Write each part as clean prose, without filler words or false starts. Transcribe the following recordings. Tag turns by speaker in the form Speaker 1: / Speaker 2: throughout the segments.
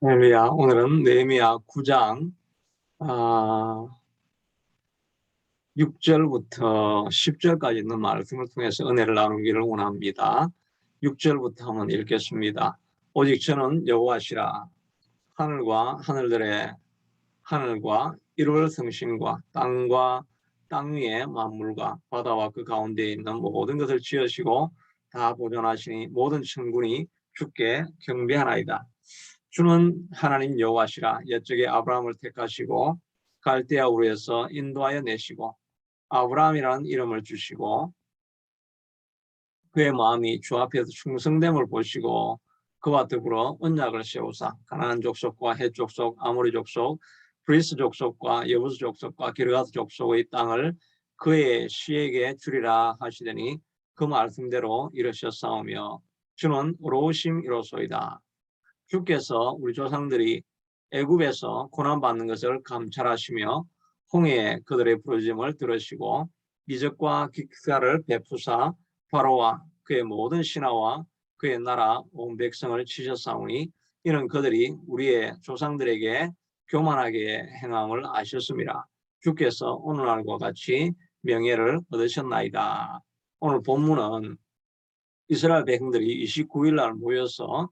Speaker 1: 할렐루야. 오늘은 느헤미야 9장 6절부터 10절까지 있는 말씀을 통해서 은혜를 나누기를 원합니다. 6절부터 한번 읽겠습니다. 오직 저는 여호와시라. 하늘과 이루를 성신과 땅과 땅 위의 만물과 바다와 그 가운데에 있는 모든 것을 지으시고 다 보존하시니 모든 천군이 주께 경배하나이다. 주는 하나님 여호와시라. 옛적에 아브라함을 택하시고 갈대아 우르에서 인도하여 내시고 아브라함이라는 이름을 주시고 그의 마음이 주 앞에서 충성됨을 보시고 그와 더불어 언약을 세우사 가나안 족속과 헷 족속, 아모리 족속, 브리스 족속과 여부스 족속과 기르가스 족속의 땅을 그의 시에게 주리라 하시더니 그 말씀대로 이르셨사오며 주는 의로우심 이로소이다. 주께서 우리 조상들이 애굽에서 고난받는 것을 감찰하시며 홍해에 그들의 부르짖음을 들으시고 이적과 기사를 베푸사 바로와 그의 모든 신하와 그의 나라 온 백성을 치셨사오니 이는 그들이 우리의 조상들에게 교만하게 행함을 아셨습니다. 주께서 오늘날과 같이 명예를 얻으셨나이다. 오늘 본문은 이스라엘 백성들이 29일 날 모여서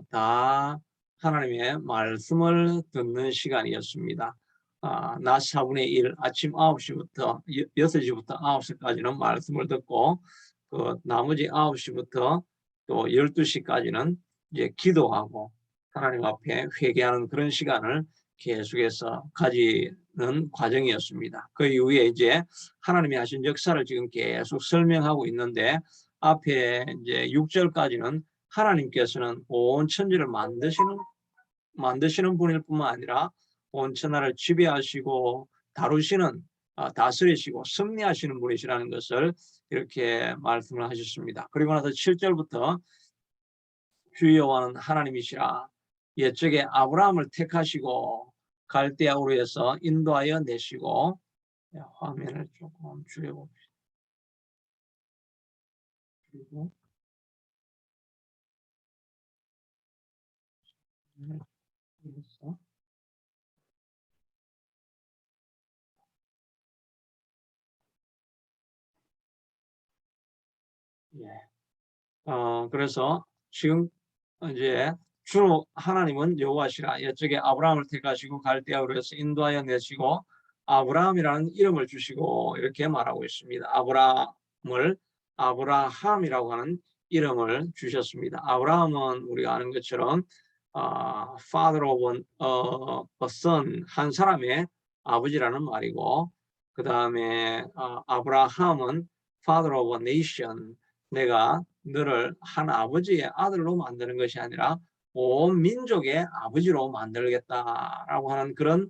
Speaker 1: 다 하나님의 말씀을 듣는 시간이었습니다. 낮 4분의 1 아침 9시부터 6시부터 9시까지는 말씀을 듣고 그 나머지 9시부터 또 12시까지는 이제 기도하고 하나님 앞에 회개하는 그런 시간을 계속해서 가지는 과정이었습니다. 그 이후에 이제 하나님이 하신 역사를 지금 계속 설명하고 있는데 앞에 이제 6절까지는 하나님께서는 온 천지를 만드시는 분일 뿐만 아니라 온 천하를 지배하시고 다루시는 다스리시고 승리하시는 분이시라는 것을 이렇게 말씀을 하셨습니다. 그리고 나서 7절부터 주 여호와는 하나님이시라. 옛적에 아브라함을 택하시고 갈대아 우르에서 인도하여 내시고 화면을 조금 줄여봅시다. 그리고 그래서 지금 이제 주로 하나님은 여호와시라. 옛적에 아브라함을 택하시고 갈대아로 해서 인도하여 내시고 아브라함이라는 이름을 주시고 이렇게 말하고 있습니다. 아브라함을 아브라함이라고 하는 이름을 주셨습니다. 아브라함은 우리가 아는 것처럼 father of a son, 한 사람의 아버지라는 말이고, 그 다음에 아브라함은 father of a nation, 내가 너를 한 아버지의 아들로 만드는 것이 아니라 온 민족의 아버지로 만들겠다라고 하는 그런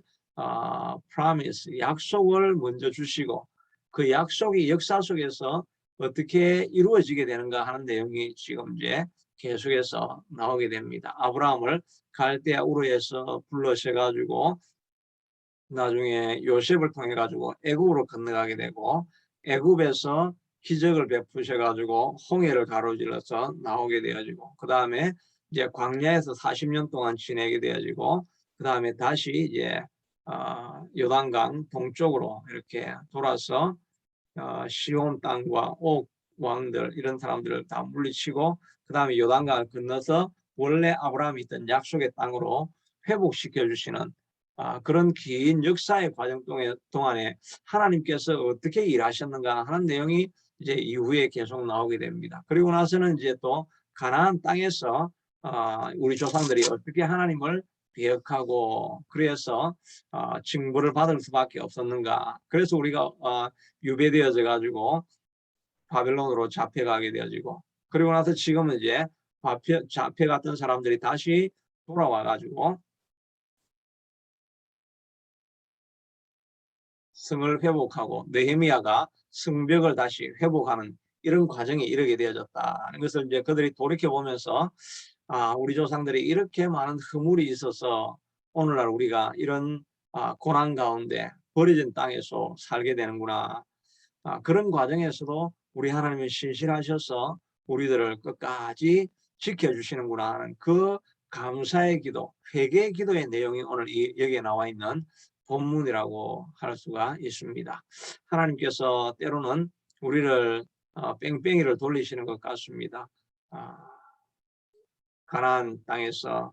Speaker 1: promise, 약속을 먼저 주시고 그 약속이 역사 속에서 어떻게 이루어지게 되는가 하는 내용이 지금 이제 계속해서 나오게 됩니다. 아브라함을 갈대아 우르에서 불러셔가지고 나중에 요셉을 통해 가지고 애굽으로 건너가게 되고 애굽에서 기적을 베푸셔가지고 홍해를 가로질러서 나오게 되어지고 그 다음에 이제 광야에서 40년 동안 지내게 되어지고 그 다음에 다시 이제 요단강 동쪽으로 이렇게 돌아서 시온 땅과 옥 왕들 이런 사람들을 다 물리치고 그 다음에 요단강을 건너서 원래 아브라함이 있던 약속의 땅으로 회복시켜 주시는 그런 긴 역사의 과정 동안에 하나님께서 어떻게 일하셨는가 하는 내용이 이제 이후에 계속 나오게 됩니다. 그리고 나서는 이제 또 가나안 땅에서 우리 조상들이 어떻게 하나님을 배역하고 그래서 징벌을 받을 수밖에 없었는가. 그래서 우리가 유배되어져 가지고 바벨론으로 잡혀가게 되어지고 그리고 나서 지금은 이제 잡혀갔던 사람들이 다시 돌아와 가지고 성을 회복하고 느헤미야가 성벽을 다시 회복하는 이런 과정에 이르게 되어졌다는 것을 이제 그들이 돌이켜 보면서 우리 조상들이 이렇게 많은 허물이 있어서 오늘날 우리가 이런 고난 가운데 버려진 땅에서 살게 되는구나. 그런 과정에서도 우리 하나님은 신실하셔서 우리들을 끝까지 지켜주시는구나 하는 그 감사의 기도, 회개의 기도의 내용이 오늘 여기에 나와 있는 본문이라고 할 수가 있습니다. 하나님께서 때로는 우리를 뺑뺑이를 돌리시는 것 같습니다. 가나안 땅에서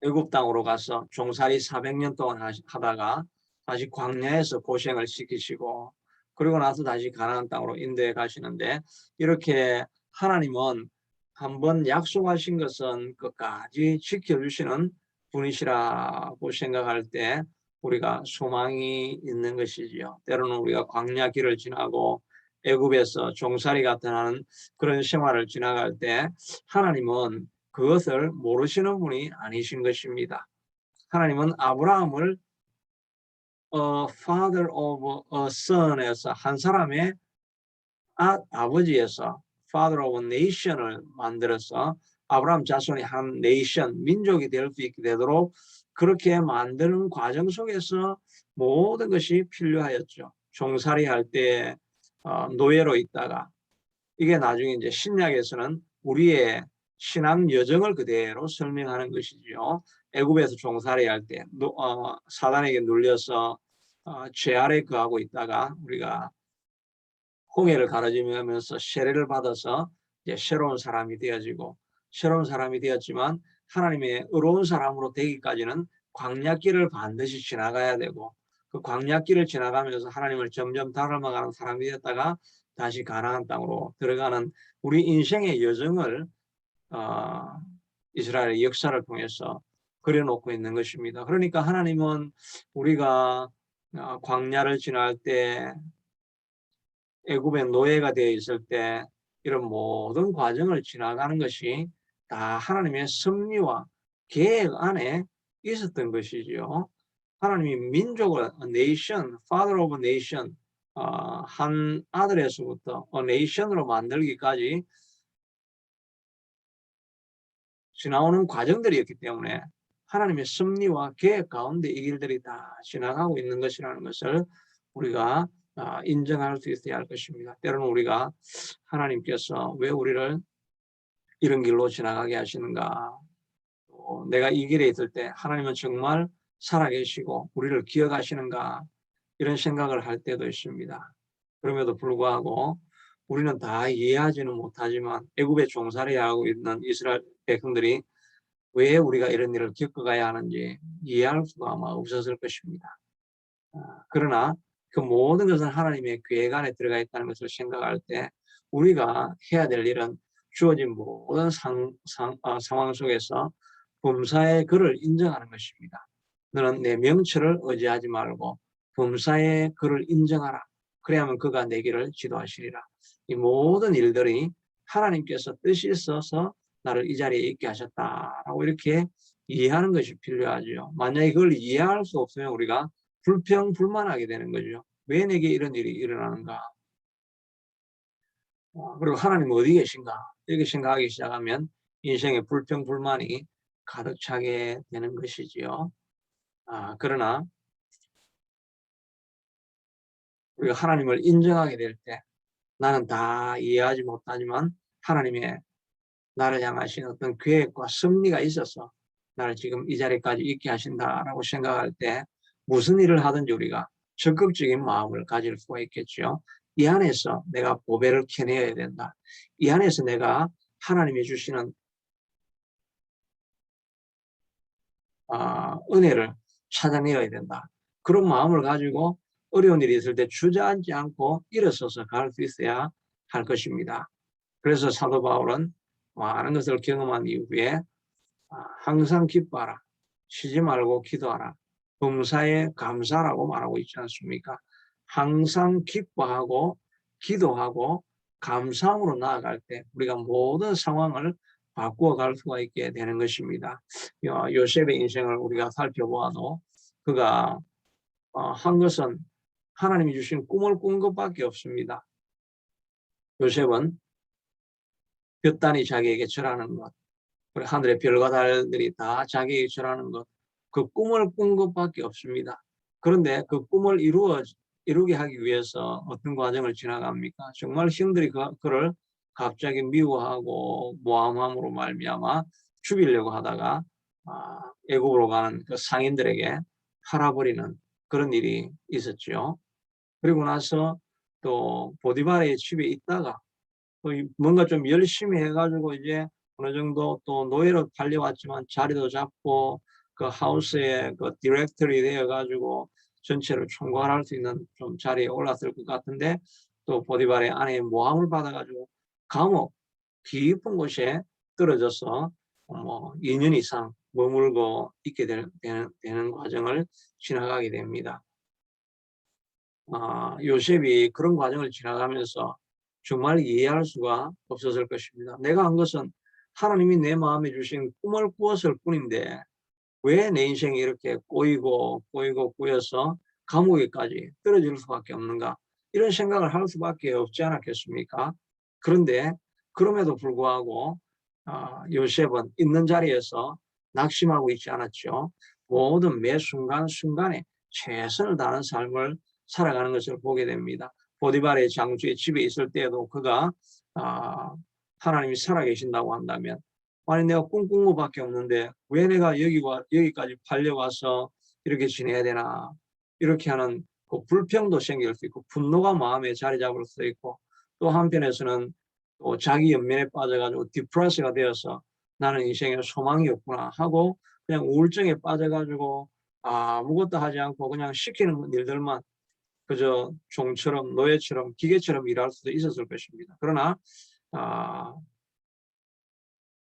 Speaker 1: 애굽 땅으로 가서 종살이 400년 동안 하다가 다시 광야에서 고생을 시키시고 그리고 나서 다시 가나안 땅으로 인도해 가시는데 이렇게 하나님은 한번 약속하신 것은 끝까지 지켜주시는 분이시라고 생각할 때 우리가 소망이 있는 것이지요. 때로는 우리가 광야 길을 지나고 애굽에서 종살이 같은 하는 그런 생활을 지나갈 때 하나님은 그것을 모르시는 분이 아니신 것입니다. 하나님은 아브라함을 father of a son에서 한 사람의 아버지에서 father of a nation을 만들어서 아브라함 자손이 한 nation, 민족이 될 수 있게 되도록 그렇게 만드는 과정 속에서 모든 것이 필요하였죠. 종살이 할 때 노예로 있다가 이게 나중에 이제 신약에서는 우리의 신앙 여정을 그대로 설명하는 것이지요. 애굽에서 종살이 할 때 사단에게 눌려서 죄 아래 거하고 있다가 우리가 홍해를 가로지르면서 세례를 받아서 이제 새로운 사람이 되어지고 새로운 사람이 되었지만 하나님의 의로운 사람으로 되기까지는 광야길을 반드시 지나가야 되고 그 광야길을 지나가면서 하나님을 점점 닮아가는 사람이 되었다가 다시 가나안 땅으로 들어가는 우리 인생의 여정을 이스라엘의 역사를 통해서 그려놓고 있는 것입니다. 그러니까 하나님은 우리가 광야를 지날 때 애굽의 노예가 되어 있을 때 이런 모든 과정을 지나가는 것이 다 하나님의 섭리와 계획 안에 있었던 것이지요. 하나님이 민족을 nation, father of a nation 한 아들에서부터 nation으로 만들기까지 지나오는 과정들이었기 때문에 하나님의 섭리와 계획 가운데 이 길들이 다 지나가고 있는 것이라는 것을 우리가 인정할 수 있어야 할 것입니다. 때로는 우리가 하나님께서 왜 우리를 이런 길로 지나가게 하시는가? 내가 이 길에 있을 때 하나님은 정말 살아계시고 우리를 기억하시는가? 이런 생각을 할 때도 있습니다. 그럼에도 불구하고 우리는 다 이해하지는 못하지만 애굽에 종살이하고 있는 이스라엘 백성들이 왜 우리가 이런 일을 겪어가야 하는지 이해할 수가 아마 없었을 것입니다. 그러나 그 모든 것은 하나님의 계획 안에 들어가 있다는 것을 생각할 때 우리가 해야 될 일은 주어진 모든 상황 속에서 범사의 그를 인정하는 것입니다. 너는 내 명철을 의지하지 말고 범사의 그를 인정하라. 그래야만 그가 내 길을 지도하시리라. 이 모든 일들이 하나님께서 뜻이 있어서 나를 이 자리에 있게 하셨다라고 이렇게 이해하는 것이 필요하죠. 만약에 그걸 이해할 수 없으면 우리가 불평불만하게 되는 거죠. 왜 내게 이런 일이 일어나는가? 그리고 하나님 어디 계신가? 이렇게 생각하기 시작하면 인생의 불평불만이 가득 차게 되는 것이지요. 그러나 우리가 하나님을 인정하게 될 때 나는 다 이해하지 못하지만 하나님의 나를 향하신 어떤 계획과 섭리가 있어서 나를 지금 이 자리까지 있게 하신다라고 생각할 때 무슨 일을 하든지 우리가 적극적인 마음을 가질 수가 있겠죠. 이 안에서 내가 보배를 캐내야 된다. 이 안에서 내가 하나님이 주시는 은혜를 찾아내야 된다. 그런 마음을 가지고 어려운 일이 있을 때 주저앉지 않고 일어서서 갈 수 있어야 할 것입니다. 그래서 사도 바울은 많은 것을 경험한 이후에 항상 기뻐하라. 쉬지 말고 기도하라. 범사에 감사라고 말하고 있지 않습니까? 항상 기뻐하고 기도하고 감사함으로 나아갈 때 우리가 모든 상황을 바꾸어 갈 수가 있게 되는 것입니다. 요셉의 인생을 우리가 살펴보아도 그가 한 것은 하나님이 주신 꿈을 꾼 것밖에 없습니다. 요셉은 볕단이 자기에게 절하는 것, 하늘의 별과 달들이 다 자기에게 절하는 것, 그 꿈을 꾼 것밖에 없습니다. 그런데 그 꿈을 이루게 하기 위해서 어떤 과정을 지나갑니까? 정말 형들이 그를 갑자기 미워하고 모함함으로 말미암아 죽이려고 하다가 애굽으로 가는 그 상인들에게 팔아버리는 그런 일이 있었죠. 그리고 나서 또 보디발의 집에 있다가 또 뭔가 좀 열심히 해가지고 이제 어느 정도 또 노예로 팔려왔지만 자리도 잡고 그 하우스의 그 디렉터리 되어가지고 전체를 총괄할 수 있는 좀 자리에 올랐을 것 같은데 또 보디발의 아내의 모함을 받아가지고 감옥 깊은 곳에 떨어져서 뭐 2년 이상 머물고 있게 되는 과정을 지나가게 됩니다. 요셉이 그런 과정을 지나가면서 정말 이해할 수가 없었을 것입니다. 내가 한 것은 하나님이 내 마음에 주신 꿈을 꾸었을 뿐인데 왜 내 인생이 이렇게 꼬이고 꼬여서 감옥에까지 떨어질 수밖에 없는가, 이런 생각을 할 수밖에 없지 않았겠습니까? 그런데 그럼에도 불구하고 요셉은 있는 자리에서 낙심하고 있지 않았죠. 모든 매 순간순간에 최선을 다하는 삶을 살아가는 것을 보게 됩니다. 보디발의 장주의 집에 있을 때에도 그가 하나님이 살아계신다고 한다면, 아니 내가 꿈꾼 것밖에 없는데 왜 내가 여기까지 팔려와서 이렇게 지내야 되나, 이렇게 하는 그 불평도 생길 수 있고 분노가 마음에 자리 잡을 수 있고, 또 한편에서는 또 자기 연민에 빠져가지고 디프레스가 되어서 나는 인생에 소망이 없구나 하고 그냥 우울증에 빠져가지고 아무것도 하지 않고 그냥 시키는 일들만 그저 종처럼 노예처럼 기계처럼 일할 수도 있었을 것입니다. 그러나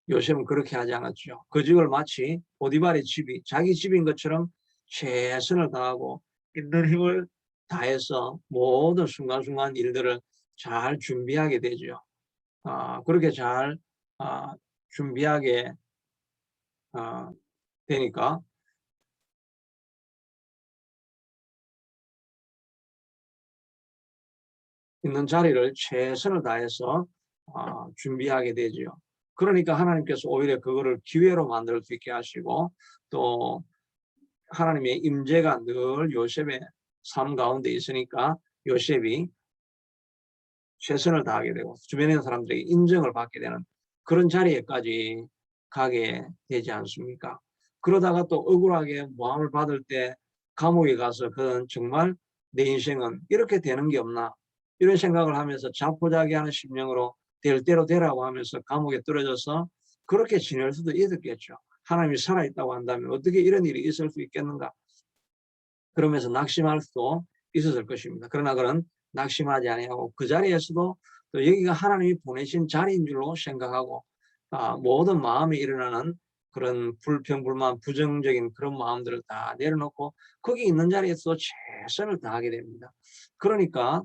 Speaker 1: 요셉은 그렇게 하지 않았죠. 그 집을 마치 보디발의 집이 자기 집인 것처럼 최선을 다하고 있는 힘을 다해서 모든 순간순간 일들을 잘 준비하게 되죠. 그렇게 잘 준비하게 되니까 있는 자리를 최선을 다해서 준비하게 되죠. 그러니까 하나님께서 오히려 그거를 기회로 만들 수 있게 하시고, 또 하나님의 임재가 늘 요셉의 삶 가운데 있으니까 요셉이 최선을 다하게 되고 주변에 있는 사람들에게 인정을 받게 되는 그런 자리에까지 가게 되지 않습니까? 그러다가 또 억울하게 모함을 받을 때 감옥에 가서 그는 정말 내 인생은 이렇게 되는 게 없나, 이런 생각을 하면서 자포자기하는 심령으로 될 대로 되라고 하면서 감옥에 떨어져서 그렇게 지낼 수도 있었겠죠. 하나님이 살아있다고 한다면 어떻게 이런 일이 있을 수 있겠는가, 그러면서 낙심할 수도 있었을 것입니다. 그러나 그는 낙심하지 아니하고 그 자리에서도 또 여기가 하나님이 보내신 자리인 줄로 생각하고 모든 마음에 일어나는 그런 불평, 불만, 부정적인 그런 마음들을 다 내려놓고 거기 있는 자리에서 최선을 다하게 됩니다. 그러니까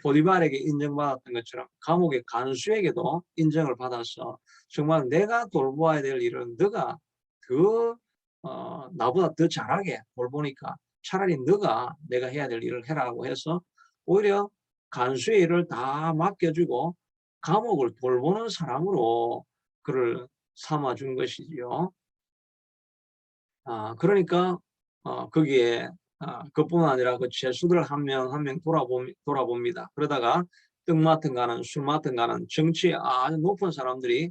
Speaker 1: 보디발에게 인정받았던 것처럼 감옥의 간수에게도 인정을 받아서 정말 내가 돌보아야 될 일은 너가 더 나보다 더 잘하게 돌보니까 차라리 너가 내가 해야 될 일을 해라고 해서 오히려 간수의 일을 다 맡겨주고 감옥을 돌보는 사람으로 그를 삼아준 것이지요. 그러니까 거기에 그뿐만 아니라 그 죄수들 한 명 한 명 돌아봅니다. 그러다가 떡 맡은 가는 술 맡은 가는 정치에 아주 높은 사람들이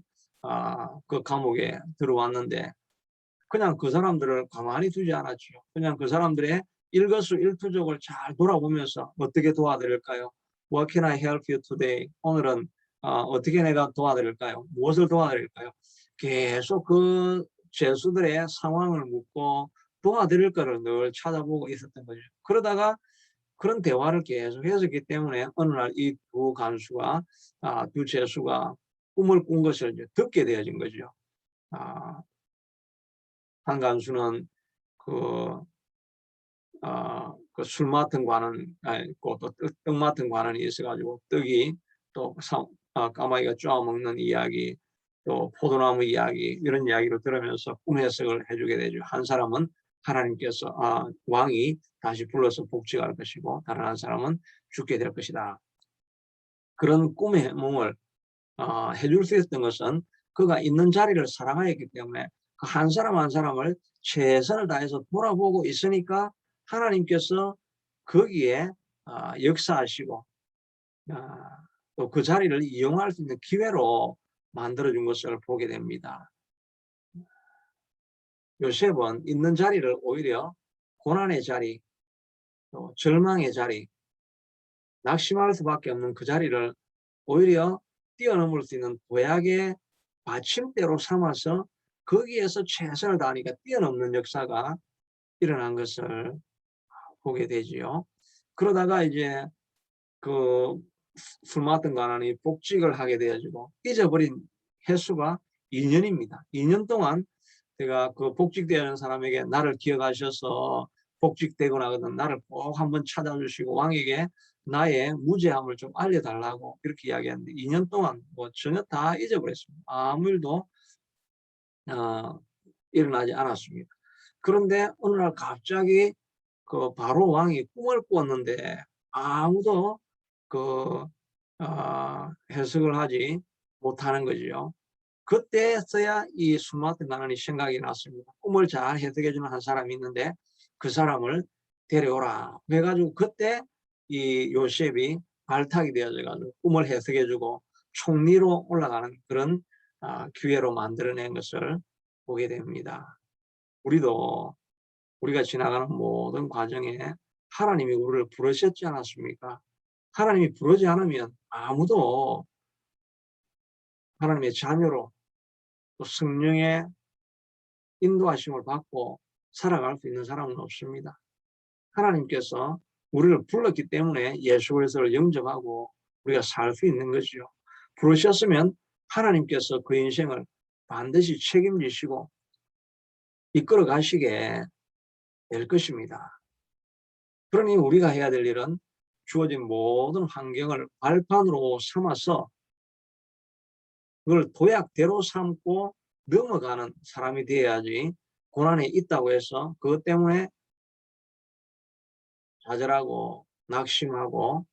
Speaker 1: 그 감옥에 들어왔는데 그냥 그 사람들을 가만히 두지 않았죠. 그냥 그 사람들의 일거수일투족을 잘 돌아보면서 어떻게 도와드릴까요? What can I help you today? 오늘은 어떻게 내가 도와드릴까요? 무엇을 도와드릴까요? 계속 그 죄수들의 상황을 묻고 도와드릴 거를 늘 찾아보고 있었던 거죠. 그러다가 그런 대화를 계속 했었기 때문에 어느 날 이 두 간수가 두 죄수가 꿈을 꾼 것을 이제 듣게 되어진 거죠. 한 간수는 그 술 맡은 관은 있고 또 떡 맡은 관원이 있어가지고 떡이 또 까마귀가 쪼아 먹는 이야기, 또 포도나무 이야기, 이런 이야기를 들으면서 꿈 해석을 해주게 되죠. 한 사람은 하나님께서 왕이 다시 불러서 복직할 것이고 다른 한 사람은 죽게 될 것이다. 그런 꿈의 해몽을 해줄 수 있었던 것은 그가 있는 자리를 사랑하였기 때문에 그 한 사람 한 사람을 최선을 다해서 돌아보고 있으니까 하나님께서 거기에 역사하시고 또 그 자리를 이용할 수 있는 기회로 만들어준 것을 보게 됩니다. 요셉은 있는 자리를 오히려 고난의 자리, 또 절망의 자리, 낙심할 수밖에 없는 그 자리를 오히려 뛰어넘을 수 있는 도약의 받침대로 삼아서 거기에서 최선을 다하니까 뛰어넘는 역사가 일어난 것을 보게 되지요. 그러다가 이제 그 술 맡은 가난이 복직을 하게 되어지고 잊어버린 횟수가 2년입니다. 2년 동안 제가 그 복직되는 사람에게 나를 기억하셔서 복직되고 나거든 나를 꼭 한번 찾아주시고 왕에게 나의 무죄함을 좀 알려달라고 이렇게 이야기했는데 2년 동안 뭐 전혀 다 잊어버렸습니다. 아무 일도 일어나지 않았습니다. 그런데 어느 날 갑자기 그 바로 왕이 꿈을 꾸었는데 아무도 그 해석을 하지 못하는 거지요. 그때서야 이 스마트 나는이 생각이 났습니다. 꿈을 잘 해석해주는 한 사람이 있는데 그 사람을 데려오라 해가지고 그때 이 요셉이 발탁이 되어져가지고 꿈을 해석해주고 총리로 올라가는 그런 기회로 만들어낸 것을 보게 됩니다. 우리가 지나가는 모든 과정에 하나님이 우리를 부르셨지 않았습니까? 하나님이 부르지 않으면 아무도 하나님의 자녀로 또 성령의 인도하심을 받고 살아갈 수 있는 사람은 없습니다. 하나님께서 우리를 불렀기 때문에 예수 그리스도를 영접하고 우리가 살 수 있는 거죠. 부르셨으면 하나님께서 그 인생을 반드시 책임지시고 이끌어 가시게 될 것입니다. 그러니 우리가 해야 될 일은 주어진 모든 환경을 발판으로 삼아서 그걸 도약대로 삼고 넘어가는 사람이 되어야지 고난에 있다고 해서 그것 때문에 좌절하고 낙심하고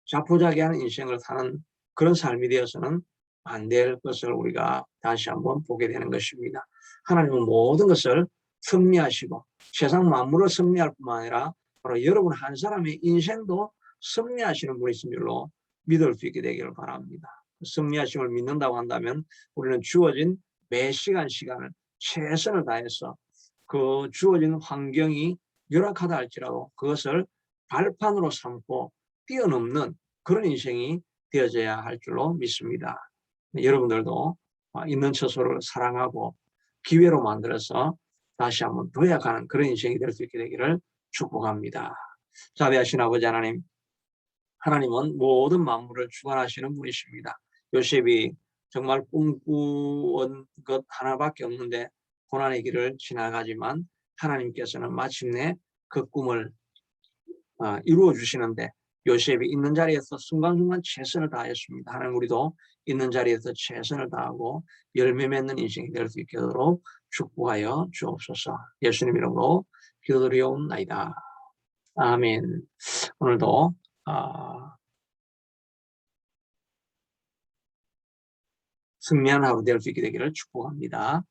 Speaker 1: 자포자기하는 인생을 사는 그런 삶이 되어서는 안 될 것을 우리가 다시 한번 보게 되는 것입니다. 하나님은 모든 것을 섭리하시고 세상 만물을 섭리할 뿐만 아니라 바로 여러분 한 사람의 인생도 섭리하시는 분이신 줄로 믿을 수 있게 되기를 바랍니다. 섭리하심을 믿는다고 한다면 우리는 주어진 매 시간을 최선을 다해서 그 주어진 환경이 열악하다 할지라도 그것을 발판으로 삼고 뛰어넘는 그런 인생이 되어져야 할 줄로 믿습니다. 여러분들도 있는 처소를 사랑하고 기회로 만들어서 다시 한번 도약하는 그런 인생이 될 수 있게 되기를 축복합니다. 자비하신 아버지 하나님, 하나님은 모든 만물을 주관하시는 분이십니다. 요셉이 정말 꿈꾸은 것 하나밖에 없는데 고난의 길을 지나가지만 하나님께서는 마침내 그 꿈을 이루어 주시는데 요셉이 있는 자리에서 순간순간 최선을 다했습니다. 하나님 우리도 있는 자리에서 최선을 다하고 열매 맺는 인생이 될 수 있도록 축복하여 주옵소서. 예수님 이름으로 기도드리옵나이다. 아멘. 오늘도 승리한 하루 될 수 있게 되기를 축복합니다.